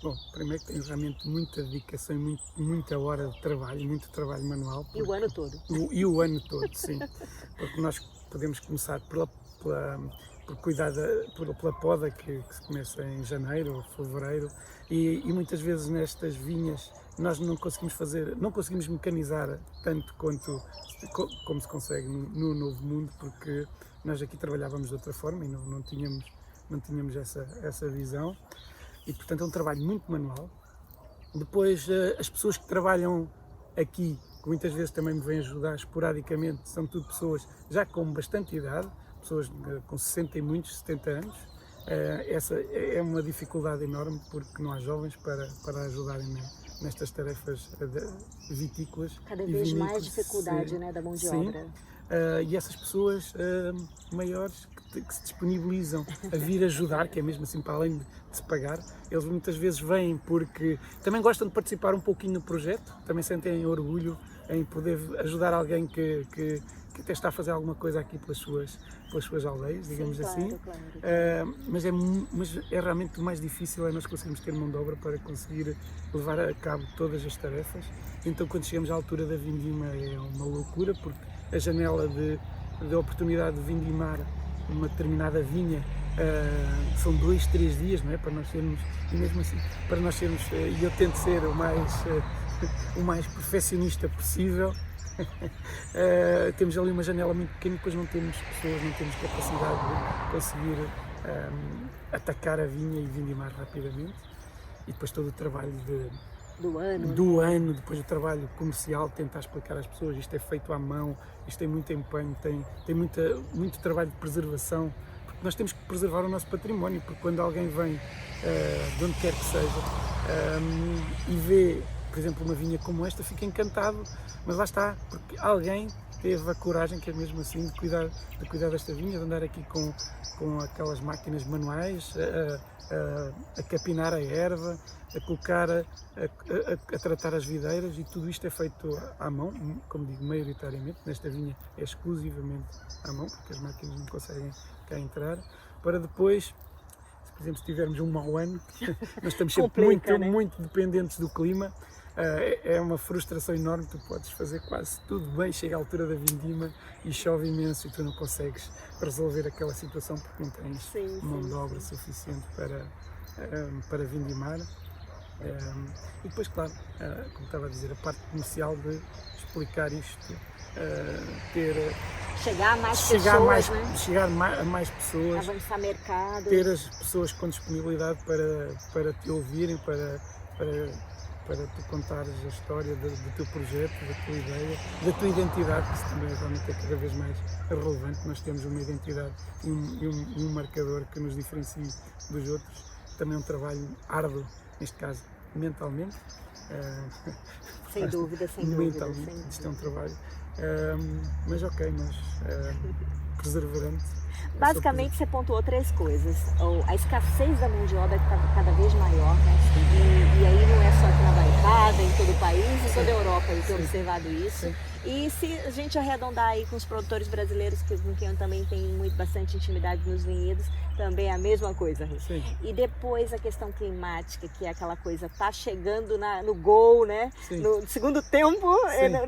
Bom, primeiro que tem realmente muita dedicação e muita hora de trabalho, muito trabalho manual. E o ano todo. E o ano todo, sim. Porque nós podemos começar por cuidar pela poda que se começa em janeiro ou fevereiro e muitas vezes nestas vinhas nós não conseguimos mecanizar tanto como se consegue no Novo Mundo, porque nós aqui trabalhávamos de outra forma e não tínhamos essa visão. E, portanto, é um trabalho muito manual. Depois, as pessoas que trabalham aqui, que muitas vezes também me vêm ajudar esporadicamente, são tudo pessoas já com bastante idade, pessoas com 60 e muitos, 70 anos. Essa é uma dificuldade enorme, porque não há jovens para ajudarem nestas tarefas vitícolas. Cada vez mais dificuldade, né, da mão de obra. E essas pessoas maiores que se disponibilizam a vir ajudar, que é mesmo assim para além de se pagar, eles muitas vezes vêm porque também gostam de participar um pouquinho no projeto, também sentem orgulho em poder ajudar alguém que que até está a fazer alguma coisa aqui pelas suas aldeias, digamos Sim, assim. claro. Mas é realmente o mais difícil, é nós conseguirmos ter mão de obra para conseguir levar a cabo todas as tarefas. Então, quando chegamos à altura da vindima, é uma loucura, porque a janela de oportunidade de vindimar uma determinada vinha são 2, 3 dias, não é? Para nós sermos, e mesmo assim, para nós sermos, e eu tento ser o mais perfeccionista possível. Temos ali uma janela muito pequena e depois não temos pessoas, não temos capacidade de conseguir atacar a vinha e vindimar rapidamente. E depois todo o trabalho do ano, depois o trabalho comercial, tentar explicar às pessoas, isto é feito à mão, isto tem muito empenho, tem muito trabalho de preservação, porque nós temos que preservar o nosso património, porque quando alguém vem de onde quer que seja e vê, por exemplo, uma vinha como esta, fica encantado, mas lá está, porque alguém teve a coragem, que é mesmo assim, de cuidar desta vinha, de andar aqui com aquelas máquinas manuais, a capinar a erva, a colocar, a tratar as videiras, e tudo isto é feito à mão, como digo, maioritariamente, nesta vinha é exclusivamente à mão, porque as máquinas não conseguem cá entrar, para depois, por exemplo, se tivermos um mau ano, nós estamos sempre muito dependentes do clima. É uma frustração enorme, tu podes fazer quase tudo bem, chega à altura da vindima e chove imenso e tu não consegues resolver aquela situação porque não tens mão de obra suficiente para vindimar. E depois, claro, como estava a dizer, a parte comercial de explicar isto, chegar a mais pessoas, chegar a mais pessoas, avançar mercado, ter as pessoas com disponibilidade para te ouvirem, para tu contares a história do teu projeto, da tua ideia, da tua identidade, que isso também realmente é cada vez mais relevante. Nós temos uma identidade e um marcador que nos diferencia dos outros. Também é um trabalho árduo, neste caso mentalmente. Sem dúvida. Isto é um trabalho, mas ok, perseverante. Basicamente, você pontuou 3 coisas. A escassez da mão de obra está cada vez maior, né? E aí não é só aqui na Baixada, em todo o país, em toda a Europa eu tenho observado isso. Sim. E se a gente arredondar aí com os produtores brasileiros, com quem eu também tenho bastante intimidade nos vinhedos, também é a mesma coisa. Sim. E depois a questão climática, que é aquela coisa, tá chegando no gol, né? Sim. No segundo tempo,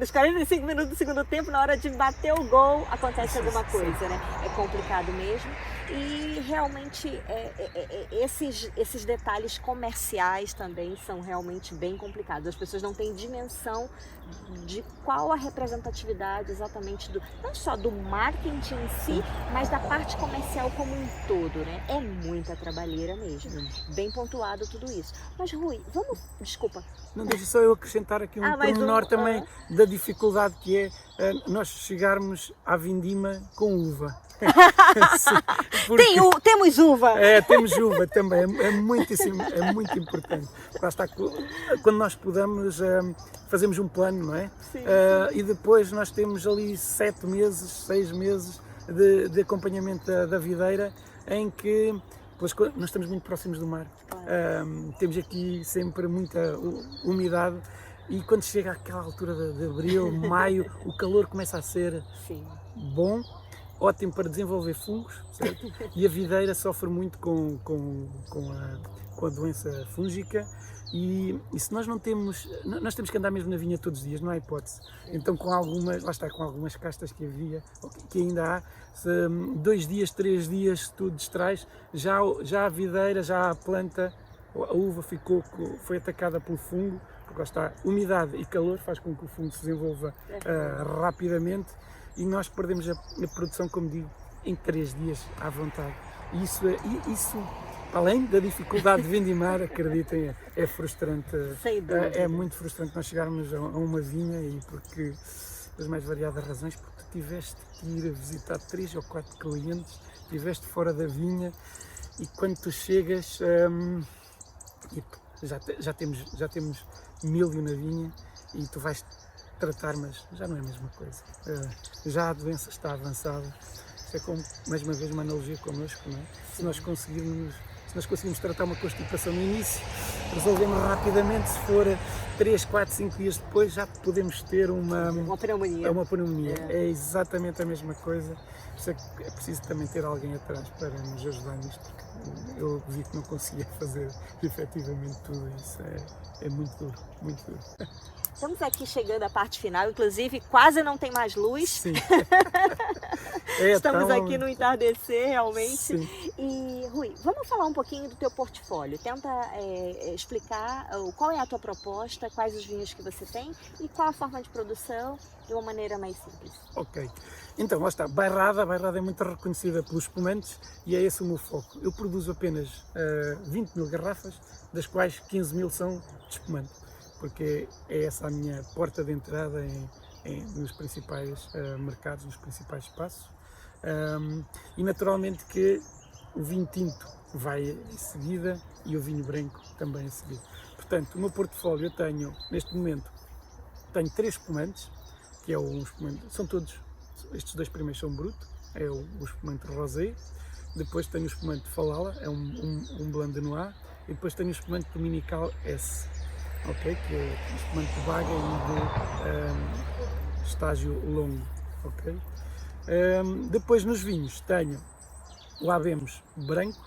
nos 45 minutos do segundo tempo, na hora de bater o gol, acontece alguma coisa, né? É complicado mesmo. E realmente esses detalhes comerciais também são realmente bem complicados. As pessoas não têm dimensão de qual a representatividade exatamente não só do marketing em si, mas da parte comercial como um todo, né? É muita trabalheira mesmo. Bem pontuado tudo isso. Mas Rui, desculpa. Não, deixa só eu acrescentar aqui um pormenor também da dificuldade que é nós chegarmos à vindima com uva. Temos uva! Temos uva também, é muito importante. Lá está, quando nós podemos, fazemos um plano, não é? Sim. E depois nós temos ali 7 meses, 6 meses de acompanhamento da videira, em que nós estamos muito próximos do mar. Claro. Temos aqui sempre muita umidade. E quando chega àquela altura de abril, maio, o calor começa a ser bom, ótimo para desenvolver fungos, certo? E a videira sofre muito com a doença fúngica e se nós não temos, nós temos que andar mesmo na vinha todos os dias, não há hipótese. Então com algumas castas que havia, que ainda há, 2 dias, 3 dias, se tu distrais, já a videira, já a planta, a uva foi atacada pelo fungo, porque lá está, umidade e calor faz com que o fungo se desenvolva rapidamente. E nós perdemos a produção, como digo, em 3 dias à vontade. E isso, além da dificuldade de vindimar, acreditem, é frustrante. Sem dúvida. É muito frustrante nós chegarmos a uma vinha e porque, das mais variadas razões, porque tu tiveste que ir a visitar 3 ou 4 clientes, estiveste fora da vinha e quando tu chegas, já temos milho na vinha e tu vais tratar, mas já não é a mesma coisa. Já a doença está avançada. Isso é como, mais uma vez, uma analogia connosco, não é? Se nós conseguirmos Se nós conseguimos tratar uma constipação no início, resolvemos rapidamente. Se for 3, 4, 5 dias depois, já podemos ter uma pneumonia. Uma pneumonia. É exatamente a mesma coisa. Isso é preciso também ter alguém atrás para nos ajudar nisto, porque eu vi que não conseguia fazer efetivamente tudo isso. É muito duro, muito duro. Estamos aqui chegando à parte final, inclusive quase não tem mais luz. Sim. Estamos aqui no entardecer, realmente. Sim. E, Rui, vamos falar um pouquinho do teu portfólio. Tenta explicar qual é a tua proposta, quais os vinhos que você tem e qual a forma de produção de uma maneira mais simples. Ok. Então, lá está. Bairrada é muito reconhecida pelos espumantes e é esse o meu foco. Eu produzo apenas 20 mil garrafas, das quais 15 mil são de espumante, porque é essa a minha porta de entrada nos principais mercados, nos principais espaços. E naturalmente que o vinho tinto vai em seguida e o vinho branco também em seguida. Portanto, o meu portfólio eu tenho, neste momento, tenho 3 espumantes, que é um espumante, são todos, estes 2 primeiros são bruto, é o espumante rosé, depois tenho o espumante Falala, é um blend de Noir, e depois tenho o espumante Dominical S, okay, que é o espumante de vaga e de estágio longo. Okay? Depois nos vinhos tenho o Havemos branco,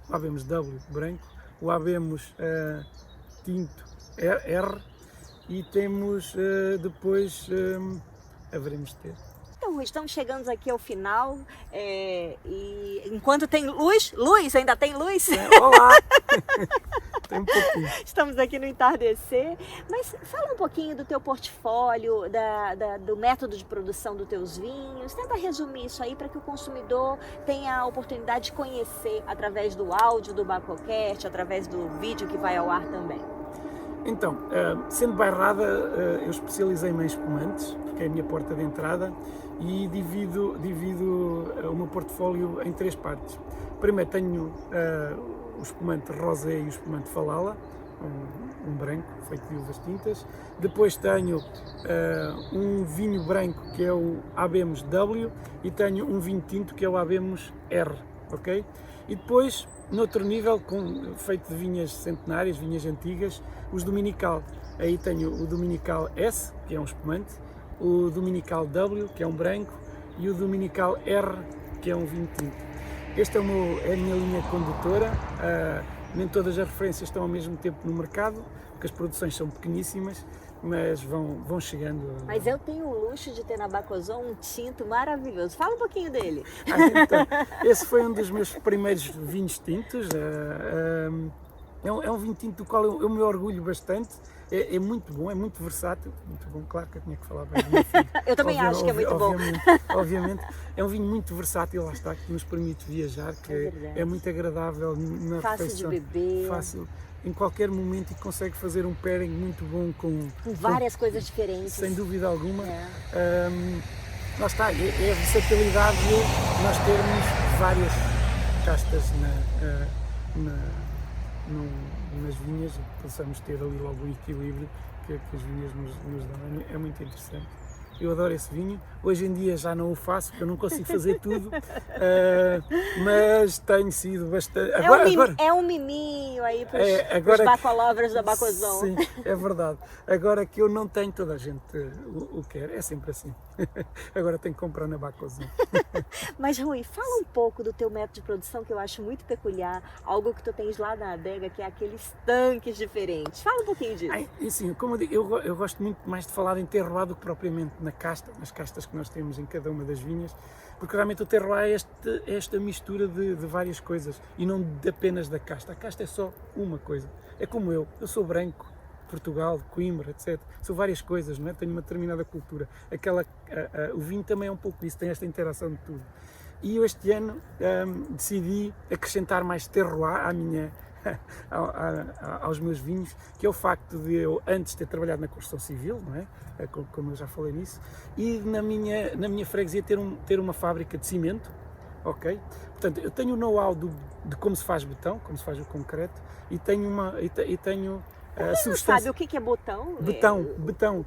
o Havemos W branco, o Havemos tinto R e temos depois haveremos de ter. Então, Rui, estamos chegando aqui ao final e enquanto tem luz, ainda tem luz? Olá! Tem um pouquinho. Estamos aqui no entardecer, mas fala um pouquinho do teu portfólio, do método de produção dos teus vinhos, tenta resumir isso aí para que o consumidor tenha a oportunidade de conhecer através do áudio do Bacocast, através do vídeo que vai ao ar também. Então, sendo bairrada, eu especializei-me em espumantes, porque é a minha porta de entrada, e divido o meu portfólio em 3 partes. Primeiro tenho o espumante rosé e o espumante Falala, um branco feito de uvas tintas. Depois tenho um vinho branco que é o Havemos W e tenho um vinho tinto que é o Havemos R, ok? E depois, noutro nível, feito de vinhas centenárias, vinhas antigas, os Dominical. Aí tenho o Dominical S, que é um espumante, o Dominical W, que é um branco, e o Dominical R, que é um vinho tinto. Esta é a minha linha condutora. Nem todas as referências estão ao mesmo tempo no mercado, porque as produções são pequeníssimas, mas vão chegando. Mas eu tenho o luxo de ter na Bacozon um tinto maravilhoso. Fala um pouquinho dele. Então, esse foi um dos meus primeiros vinhos tintos. É um vinho tinto do qual eu me orgulho bastante. É muito bom, é muito versátil. Muito bom, claro que eu tinha que falar bem do meu filho. Eu também acho que é muito bom. Obviamente, é um vinho muito versátil, lá está, que nos permite viajar, que é muito agradável na refeição. Fácil de beber. Fácil. Em qualquer momento e consegue fazer um pairing muito bom com várias coisas diferentes. Sem dúvida alguma. Lá está, é a versatilidade de nós termos várias castas nas vinhas e possamos ter ali logo o equilíbrio que as vinhas nos dão. É muito interessante. Eu adoro esse vinho. Hoje em dia já não o faço, porque eu não consigo fazer tudo, mas tenho sido bastante... É um miminho aí para os bacolovers da Bacozon. Sim, é verdade. Agora que eu não tenho, toda a gente o quer, é sempre assim. Agora tenho que comprar na Bacozon. Mas Rui, fala um pouco do teu método de produção, que eu acho muito peculiar, algo que tu tens lá na adega, que é aqueles tanques diferentes. Fala um pouquinho disso. Sim, como eu digo, eu gosto muito mais de falar em terroir do que propriamente nas castas que nós temos em cada uma das vinhas, porque realmente o terroir é esta mistura de várias coisas e não apenas da casta. A casta é só uma coisa. É como eu sou branco, Portugal, de Coimbra, etc. São várias coisas, não é? Tenho uma determinada cultura. O vinho também é um pouco disso, tem esta interação de tudo. E eu este ano decidi acrescentar mais terroir aos meus vinhos, que é o facto de eu antes ter trabalhado na construção civil, não é? Como eu já falei nisso, e na minha freguesia ter uma fábrica de cimento, ok? Portanto, eu tenho o know-how de como se faz betão, como se faz o concreto, e tenho substância. Sabe o que é botão? Betão,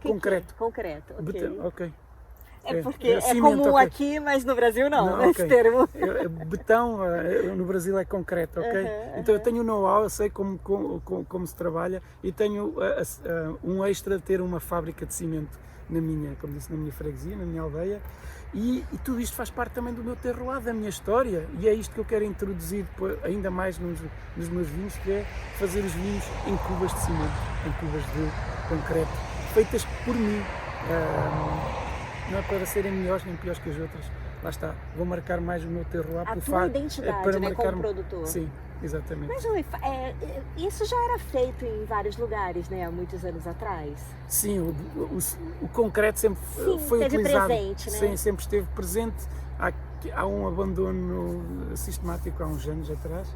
concreto. Concreto, ok. Betão, ok. É porque é cimento, comum ok. aqui, mas no Brasil não, Não, esse ok. termo. Betão, no Brasil é concreto, ok? Então eu tenho know-how, eu sei como se trabalha e tenho um extra de ter uma fábrica de cimento na minha, como disse, na minha freguesia, na minha aldeia. E tudo isto faz parte também do meu terroir, da minha história, e é isto que eu quero introduzir ainda mais nos meus vinhos, que é fazer os vinhos em cubas de cimento, em cubas de concreto, feitas por mim. Não é para serem melhores nem piores que as outras, lá está, vou marcar mais o meu terroir. A tua identidade, para né, marcar, como produtor. Sim, exatamente. Mas, Rui, isso já era feito em vários lugares, né, há muitos anos atrás? Sim, o concreto sempre foi esteve utilizado. presente, né? Sim, sempre esteve presente. Há um abandono sistemático há uns anos atrás.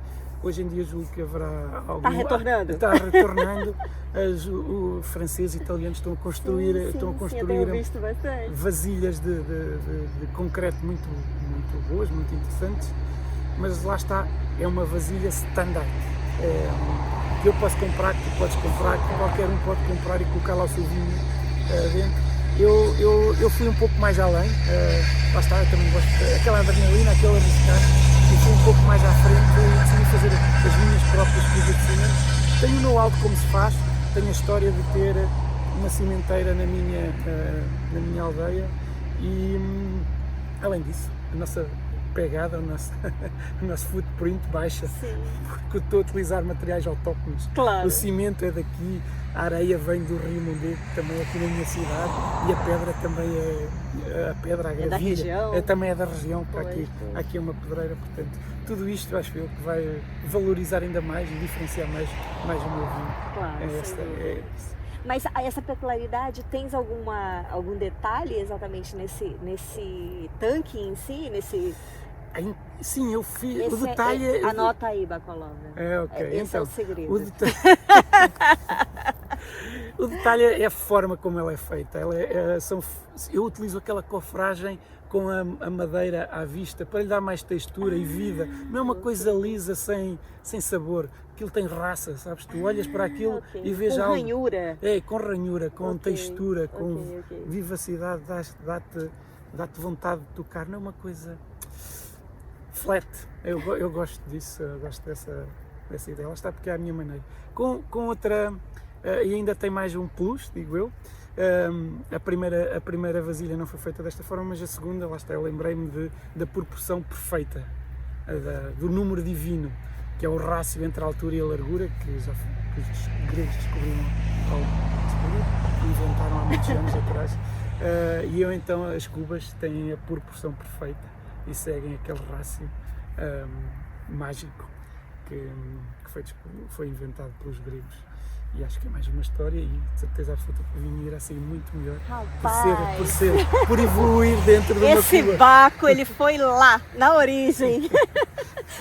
Hoje em dia julgo que haverá algum... Está retornando? Está retornando. Os franceses e italianos estão a construir, sim, eu tenho visto bastante. Vasilhas de concreto muito boas, muito interessantes. Mas lá está, é uma vasilha standard. Que eu posso comprar, que tu podes comprar, que qualquer um pode comprar e colocar lá o seu vinho dentro. Eu fui um pouco mais além, lá está, eu também gosto daquela adrenalina, aquele arriscar, e fui um pouco mais à frente e decidi fazer as minhas próprias cubas de cimento. Tenho o know-how de como se faz, tenho a história de ter uma cimenteira na minha aldeia e, além disso, a nossa pegada, o nosso footprint baixa. Sim. Porque eu estou a utilizar materiais autóctonos. Claro. O cimento é daqui, a areia vem do Rio Mondego, também aqui na minha cidade, e a pedra também a gravilha, da região. Também é da região, que Pois. aqui é uma pedreira, portanto, tudo isto acho eu que vai valorizar ainda mais e diferenciar mais o meu vinho. Claro, Mas essa peculiaridade, tens algum detalhe exatamente nesse tanque em si? Sim, eu fiz. O detalhe anota aí, Bacolova. Ok. Esse então, é o segredo. O detalhe é a forma como ela é feita. Eu utilizo aquela cofragem com a madeira à vista para lhe dar mais textura e vida. Não é uma coisa lisa sem sabor. Aquilo tem raça, sabes? Tu olhas para aquilo e vês com algo. ranhura. Com ranhura, com textura, com vivacidade, dá-te vontade de tocar. Não é uma coisa flat. Eu gosto disso, eu gosto dessa ideia. Lá está, porque é a minha maneira. Com outra, e ainda tem mais um plus, digo eu. A primeira vasilha não foi feita desta forma, mas a segunda, lá está, eu lembrei-me da proporção perfeita, do número divino, que é o rácio entre a altura e a largura, que os gregos descobriram inventaram há muitos anos atrás. E eu então, as cubas têm a proporção perfeita e seguem aquele rácio mágico que foi inventado pelos gregos. E acho que é mais uma história e de certeza absoluta que o vinho irá sair muito melhor por evoluir dentro de uma cuba. Esse Baco, ele foi lá, na origem,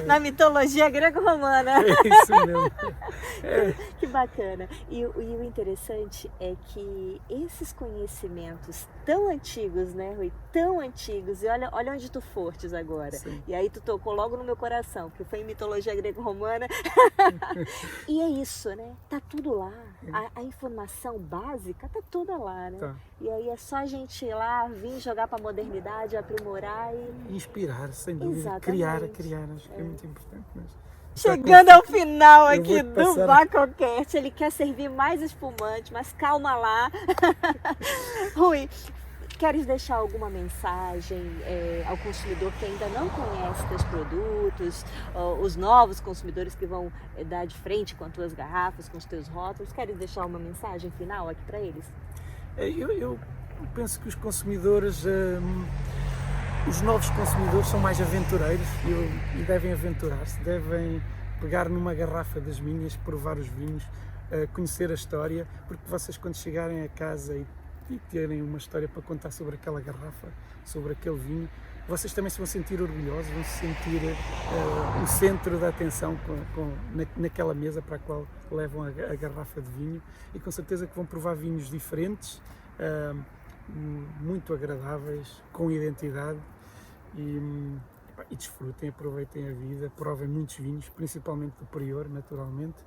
na mitologia grego-romana. É isso mesmo. Que bacana. E o interessante é que esses conhecimentos tão antigos, né, Rui? Tão antigos, e olha onde tu fortes agora. Sim. E aí tu tocou logo no meu coração, porque foi em mitologia grego-romana. E é isso, né? Tá tudo lá. A informação básica tá toda lá, né? Tá. E aí é só a gente ir lá, vir jogar para a modernidade, aprimorar e... Inspirar, sem dúvida. Exatamente. Criar, acho que é muito importante. Mas chegando ao final Eu aqui vou-te do passar. Bacocast, ele quer servir mais espumante, mas calma lá. Rui, queres deixar alguma mensagem ao consumidor que ainda não conhece teus produtos, os novos consumidores que vão dar de frente com as tuas garrafas, com os teus rótulos? Queres deixar uma mensagem final aqui para eles? Eu penso que os consumidores, os novos consumidores são mais aventureiros e devem aventurar-se, devem pegar numa garrafa das minhas, provar os vinhos, conhecer a história, porque vocês quando chegarem a casa e terem uma história para contar sobre aquela garrafa, sobre aquele vinho, vocês também se vão sentir orgulhosos, vão se sentir o centro da atenção naquela mesa para a qual levam a garrafa de vinho e com certeza que vão provar vinhos diferentes, muito agradáveis, com identidade e desfrutem, aproveitem a vida, provem muitos vinhos, principalmente do Prior, naturalmente,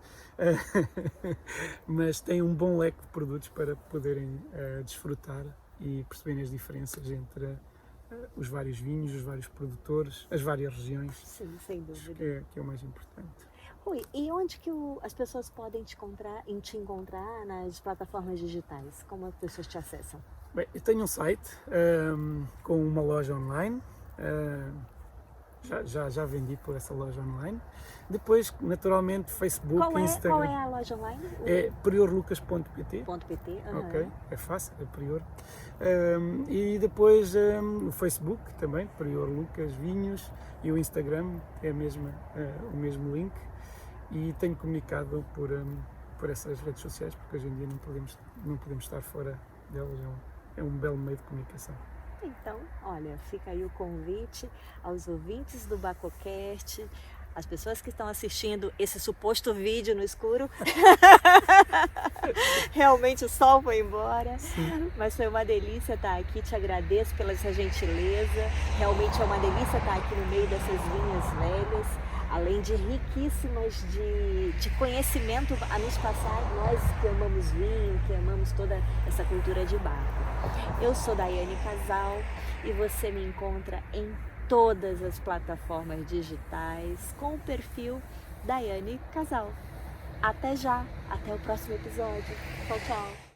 mas têm um bom leque de produtos para poderem desfrutar e perceberem as diferenças entre os vários vinhos, os vários produtores, as várias regiões. Sim, sem dúvida. Que é o mais importante. Rui, e onde que as pessoas podem te encontrar nas plataformas digitais? Como as pessoas te acessam? Bem, eu tenho um site com uma loja online. Já vendi por essa loja online. Depois, naturalmente, Facebook, Instagram. Qual é a loja online? É priorlucas.pt. .pt, Ok, é fácil, é Prior. E depois o Facebook também, Prior Lucas Vinhos, e o Instagram é o mesmo link. E tenho comunicado por essas redes sociais, porque hoje em dia não podemos estar fora delas. É um belo meio de comunicação. Então, olha, fica aí o convite aos ouvintes do BacoCast, as pessoas que estão assistindo esse suposto vídeo no escuro. Realmente o sol foi embora, Sim. Mas foi uma delícia estar aqui, te agradeço pela sua gentileza. Realmente é uma delícia estar aqui no meio dessas vinhas velhas, além de riquíssimas de conhecimento a nos passar, nós que amamos vinho, que amamos toda essa cultura de barco. Eu sou Daiane Casal e você me encontra em todas as plataformas digitais com o perfil Daiane Casal. Até já, até o próximo episódio. Tchau, tchau.